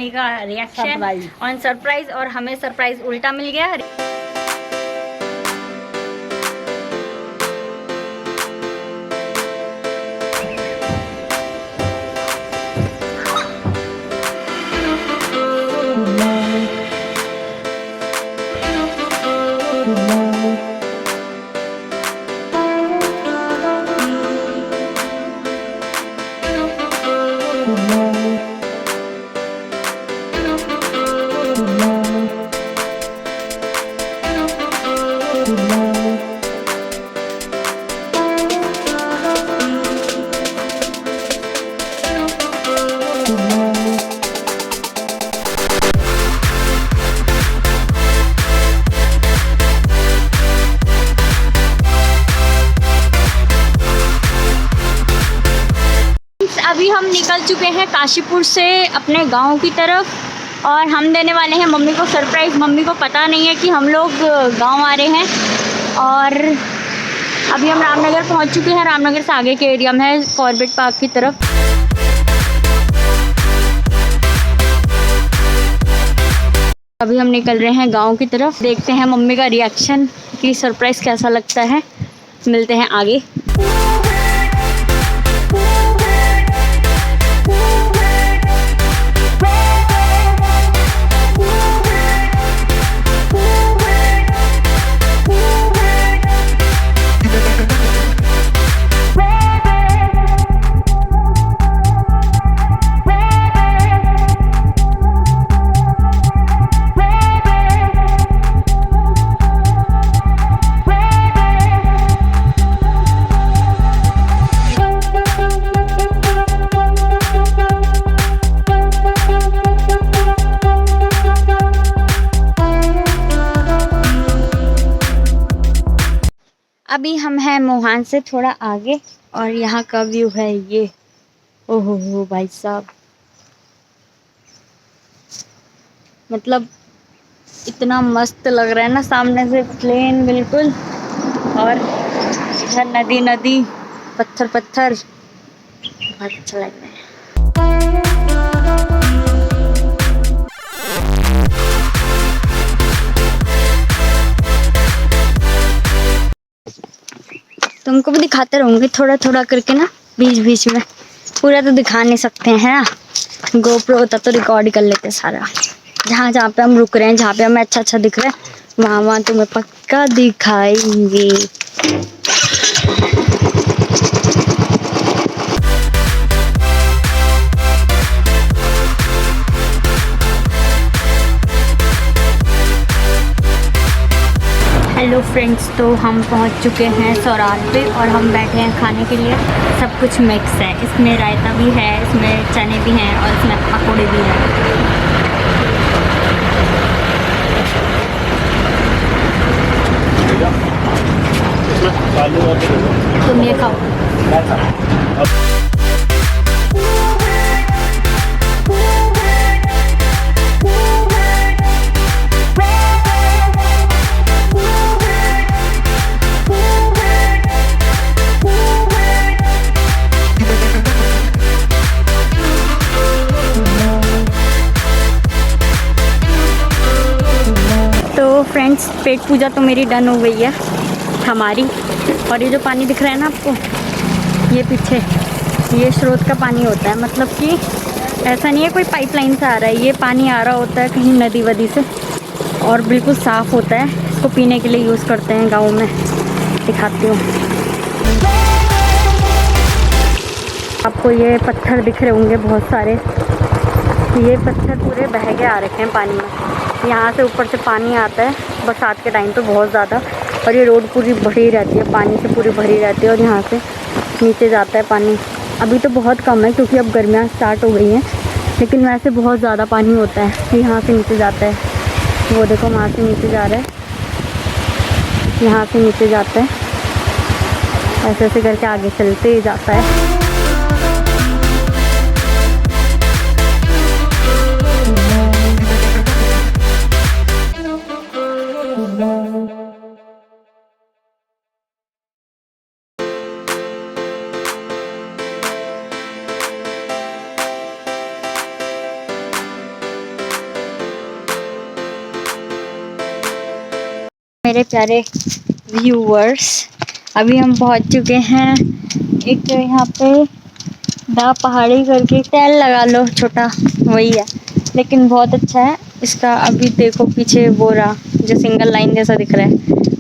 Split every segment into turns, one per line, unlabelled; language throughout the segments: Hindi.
मम्मी का रिएक्शन ऑन सरप्राइज, और हमें सरप्राइज उल्टा मिल गया। अभी हम निकल चुके हैं काशीपुर से अपने गांव की तरफ, और हम देने वाले हैं मम्मी को सरप्राइज़। मम्मी को पता नहीं है कि हम लोग गांव आ रहे हैं, और अभी हम रामनगर पहुंच चुके हैं। रामनगर से आगे के एरिया में है, कॉर्बेट पार्क की तरफ। अभी हम निकल रहे हैं गांव की तरफ, देखते हैं मम्मी का रिएक्शन कि सरप्राइज़ कैसा लगता है। मिलते हैं आगे। अभी हम हैं मोहान से थोड़ा आगे, और यहाँ का व्यू है ये। ओहो हो भाई साहब, मतलब इतना मस्त लग रहा है ना, सामने से प्लेन बिल्कुल, और इधर नदी नदी, पत्थर पत्थर, बहुत अच्छा लग रहा है। तुमको भी दिखाते रहूंगी थोड़ा थोड़ा करके ना, बीच बीच में। पूरा तो दिखा नहीं सकते हैं ना, गोप्रो होता तो रिकॉर्ड कर लेते सारा। जहाँ जहाँ पे हम रुक रहे हैं, जहाँ पे हमें अच्छा अच्छा दिख रहा है, वहाँ वहाँ तुम्हें पक्का दिखाएंगे। हेलो फ्रेंड्स, तो हम पहुंच चुके हैं सौराठ पे, और हम बैठे हैं खाने के लिए। सब कुछ मिक्स है, इसमें रायता भी है, इसमें चने भी हैं, और इसमें पकौड़े भी हैं। तुम ये खाओ। फ्रेंड्स, पेट पूजा तो मेरी डन हो गई है हमारी। और ये जो पानी दिख रहा है ना आपको, ये पीछे, ये स्रोत का पानी होता है। मतलब कि ऐसा नहीं है कोई पाइपलाइन से आ रहा है, ये पानी आ रहा होता है कहीं नदी वदी से, और बिल्कुल साफ़ होता है। इसको पीने के लिए यूज़ करते हैं गाँव में। दिखाती हूँ आपको। ये पत्थर दिख रहे होंगे बहुत सारे, ये पत्थर पूरे बह के आ रखे हैं पानी में। यहाँ से ऊपर से पानी आता है बरसात के टाइम पे बहुत ज़्यादा, और ये रोड पूरी भरी रहती है, पानी से पूरी भरी रहती है, और यहाँ से नीचे जाता है पानी। अभी तो बहुत कम है क्योंकि अब गर्मियाँ स्टार्ट हो गई हैं, लेकिन वैसे बहुत ज़्यादा पानी होता है। यहाँ से नीचे जाता है, वो देखो वहाँ से नीचे जा रहा है, यहाँ से नीचे जाता है, ऐसे ऐसे करके आगे चलते ही जाता है। मेरे प्यारे व्यूअर्स, अभी हम पहुंच चुके हैं एक यहाँ पे दा पहाड़ी करके, टैल लगा लो छोटा, वही है, लेकिन बहुत अच्छा है इसका। अभी देखो पीछे वो रहा जो सिंगल लाइन जैसा दिख रहा है,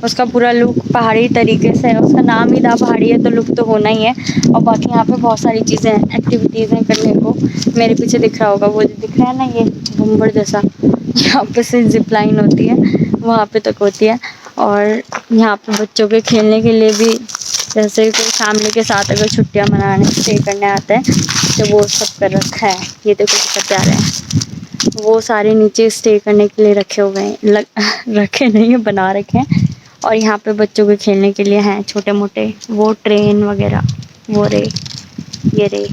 उसका पूरा लुक पहाड़ी तरीके से है। उसका नाम ही दा पहाड़ी है तो लुक तो होना ही है। और बाकी यहाँ पे बहुत सारी चीज़ें हैं, एक्टिविटीज़ हैं करने को। मेरे पीछे दिख रहा होगा वो जो दिख रहा है ना, ये घुम्बड़ जैसा, यहाँ पे से जिप लाइन होती है, वहाँ पे तक होती है। और यहाँ पे बच्चों के खेलने के लिए भी, जैसे कोई फैमिली के साथ अगर छुट्टियाँ मनाने स्टे करने आता है तो वो सब कर रखा है। ये देखो कितना प्यारा है, वो सारे नीचे स्टे करने के लिए रखे हुए हैं, रखे नहीं है, बना रखे हैं। और यहाँ पे बच्चों के खेलने के लिए हैं छोटे मोटे, वो ट्रेन वगैरह, वो रे, ये रे।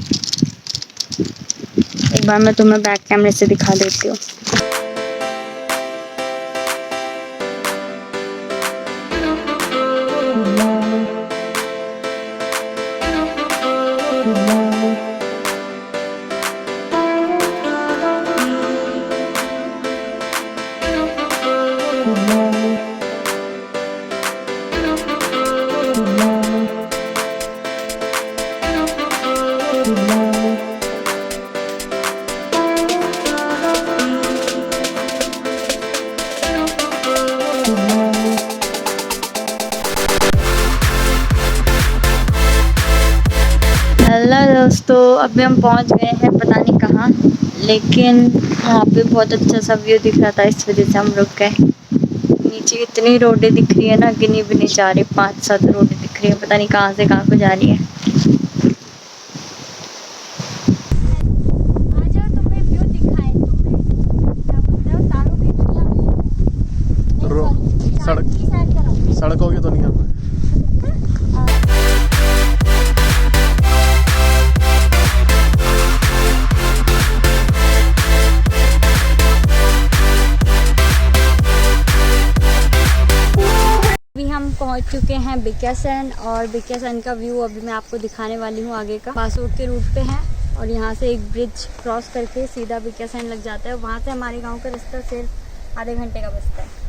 एक बार मैं तुम्हें बैक कैमरे से दिखा देती हूँ। हेलो दोस्तों, अभी हम पहुंच गए हैं पता नहीं कहाँ, लेकिन यहाँ पे बहुत अच्छा सा व्यू दिख रहा था, इस वजह से हम रुक गए। नीचे इतनी रोडें दिख रही है ना, गिनी भी नहीं जा रही, 5-7 रोडें दिख रही है, पता नहीं कहाँ से कहाँ को जा रही है।
सड़क होगी तो नहीं है।
अभी हम पहुंच चुके हैं बिक्यासन, और बिक्यासन का व्यू अभी मैं आपको दिखाने वाली हूँ आगे का। बासुट के रूट पे हैं और यहाँ से एक ब्रिज क्रॉस करके सीधा बिक्यासन लग जाता है। वहाँ से हमारे गांव का रास्ता सिर्फ आधे घंटे का बचता है।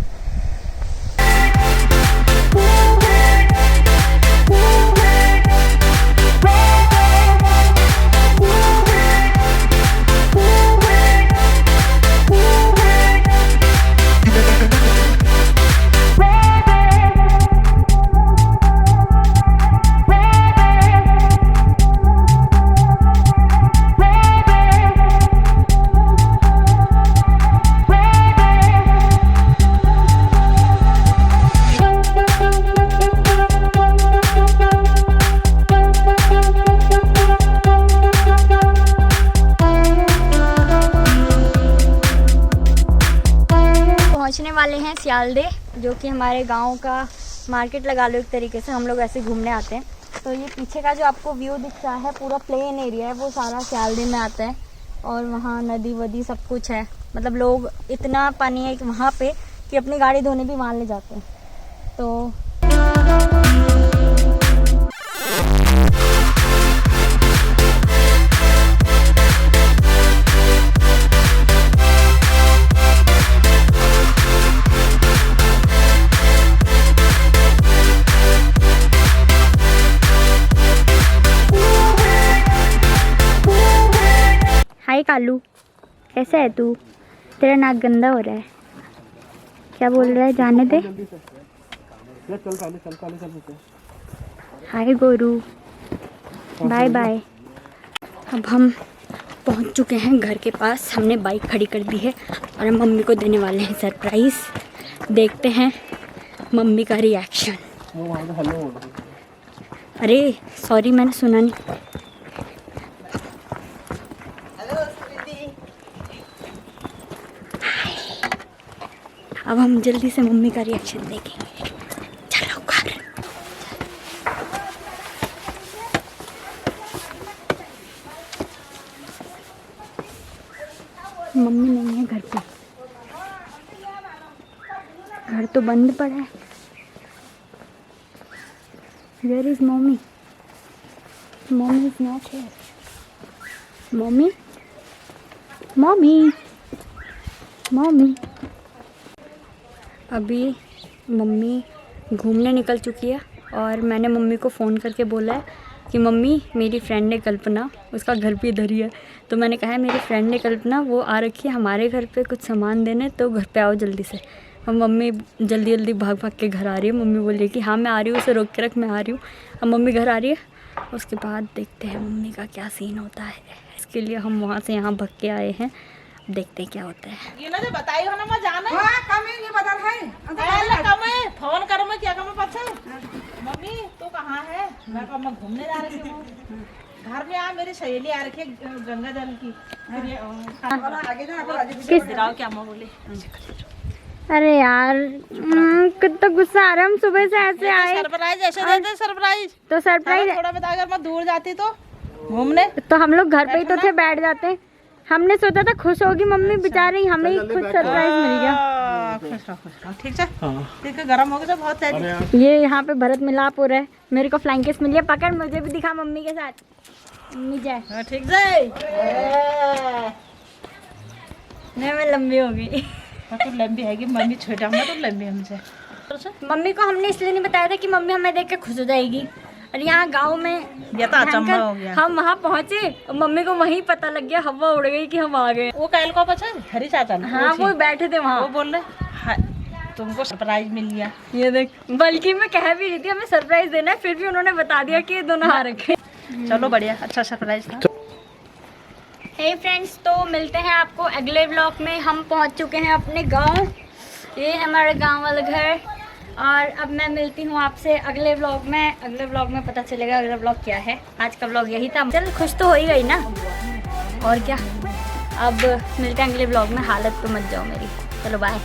पहुंचने वाले हैं सियालदे, जो कि हमारे गांव का मार्केट लगा लो एक तरीके से। हम लोग ऐसे घूमने आते हैं। तो ये पीछे का जो आपको व्यू दिख रहा है, पूरा प्लेन एरिया है, वो सारा सियालदे में आता है। और वहाँ नदी वदी सब कुछ है, मतलब लोग, इतना पानी है वहाँ पे कि अपनी गाड़ी धोने भी वहाँ ले जाते हैं। तो हाय कालू, कैसा है तू? तेरा नाक गंदा हो रहा है, क्या बोल रहा है? जाने दे। हाय गोरू, बाय बाय। अब हम पहुंच चुके हैं घर के पास। हमने बाइक खड़ी कर दी है और हम मम्मी को देने वाले हैं सरप्राइज। देखते हैं मम्मी का रिएक्शन। अरे सॉरी, मैंने सुना नहीं। अब हम जल्दी से मम्मी का रिएक्शन देखेंगे। चलो घर। मम्मी नहीं है घर पे, घर तो बंद पड़ा है। Where is mommy? Mommy is not here. Mommy? Mommy? Mommy? अभी मम्मी घूमने निकल चुकी है और मैंने मम्मी को फ़ोन करके बोला है कि मम्मी मेरी फ्रेंड है कल्पना, उसका घर भी इधर ही है। तो मैंने कहा है मेरी फ्रेंड है कल्पना, वो आ रखी है हमारे घर पे कुछ सामान देने, तो घर पे आओ जल्दी से। और मम्मी जल्दी जल्दी भाग भाग के घर आ रही है। मम्मी बोली कि हाँ मैं आ रही हूँ, उसे रोक के रख, मैं आ रही हूँ। अब मम्मी घर आ रही है, उसके बाद देखते हैं मम्मी का क्या सीन होता है। इसके लिए हम वहाँ से यहाँ भाग के आए हैं, देखते हैं क्या होता है।
ये ना जो बताई हो ना मैं जाना है।
हाँ, कम है, ये बदल है।
अरे कम है, फोन करो मैं क्या कम है पछे। मम्मी तू कहाँ है? मैं कहा मैं घूमने जा रही हूँ। घर में आ, मेरी सहेली आ रखी है गंगा जल की। फिर ये
आगे जा, आगे जा।
किस
गिराओ क्या माँ बोली।
अरे यार कितना गुस्सा आ रहा है। हम सुबह से ऐसे आए
सरप्राइज ऐसे देते सरप्राइज।
तो सरप्राइज।
थोड़ा बता, अगर मैं दूर जाती तो घूमने।
तो हम लोग घर पे ही तो थे, बैठ जाते। हमने सोचा था खुश होगी मम्मी बेचारी, हमें ही खुद सरप्राइज मिल गया।
खुश रहो ठीक है। ठीक है, गर्म हो गया तो बहुत तेज।
ये यहाँ पे भरत मिलाप हो रहा है। मेरे को फ्लाइंग किस मिली है, पकड़ मुझे भी दिखा मम्मी के साथ। मम्मी जय।
ठीक है।
नहीं मैं लंबी हो गई।
तू लंबी है कि मम्मी छोटा हूँ, तो लंबी हमसे।
मम्मी को हमने इसलिए नहीं बताया था कि मम्मी हमें देख के खुश हो जाएगी। और यहाँ गांव में
ये तो अचंभा हो गया।
हम वहाँ पहुँचे और मम्मी को वहीं पता लग गया, हवा उड़ गई कि हम आ गए।
वो कैल को पछा हरी चाचा ने।
हाँ वो बैठे थे
वो
वहाँ।
बोल रहे हाँ, तुमको सरप्राइज मिल गया।
ये देख, बल्कि मैं कह भी रही थी हमें सरप्राइज देना है, फिर भी उन्होंने बता दिया कि ये दोनों आ रखे।
चलो बढ़िया, अच्छा सरप्राइज था।
हे फ्रेंड्स, तो मिलते हैं आपको अगले व्लॉग में। हम पहुंच चुके हैं अपने गांव। ये है हमारा गांव वाला घर। और अब मैं मिलती हूँ आपसे अगले व्लॉग में। अगले व्लॉग में पता चलेगा अगला व्लॉग क्या है। आज का व्लॉग यही था। चल खुश तो हो ही गई ना, और क्या। अब मिलते हैं अगले व्लॉग में। हालत तो मत जाओ मेरी। चलो बाय।